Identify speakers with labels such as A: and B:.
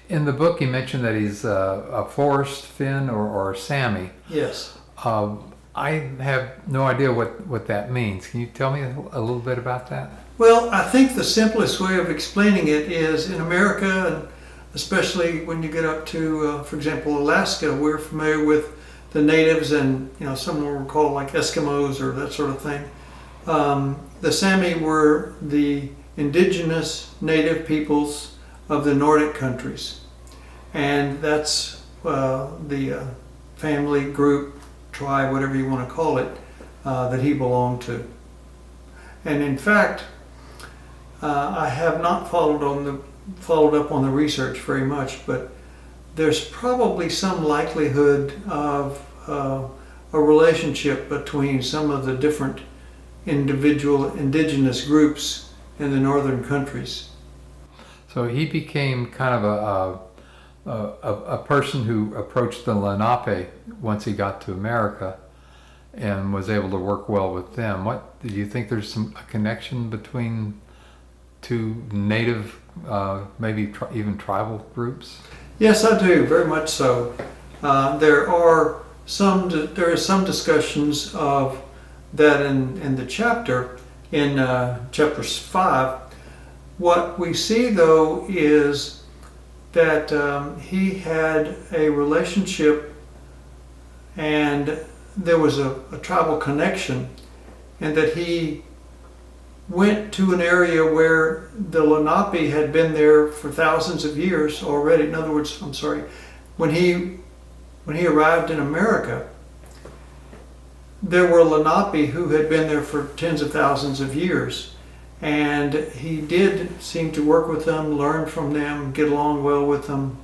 A: In the book, you mentioned that he's a forest Finn or Saami.
B: Yes.
A: I have no idea what that means. Can you tell me a little bit about that?
B: Well, I think the simplest way of explaining it is in America, and especially when you get up to, for example, Alaska, we're familiar with the natives and, some were called like Eskimos or that sort of thing. The Sami were the indigenous native peoples of the Nordic countries. And that's the family, group, tribe, whatever you want to call it, that he belonged to. And in fact, I have not followed up on the research very much, but there's probably some likelihood of a relationship between some of the different individual indigenous groups in the northern countries.
A: So he became kind of a person who approached the Lenape once he got to America and was able to work well with them. What do you think? There's a connection between two native, maybe even tribal groups?
B: Yes, I do, very much so. There is some discussions of that in the chapter, in chapter 5. What we see though is that he had a relationship and there was a tribal connection, and that he went to an area where the Lenape had been there for thousands of years already. In other words, when he arrived in America, there were Lenape who had been there for tens of thousands of years, and he did seem to work with them, learn from them, get along well with them,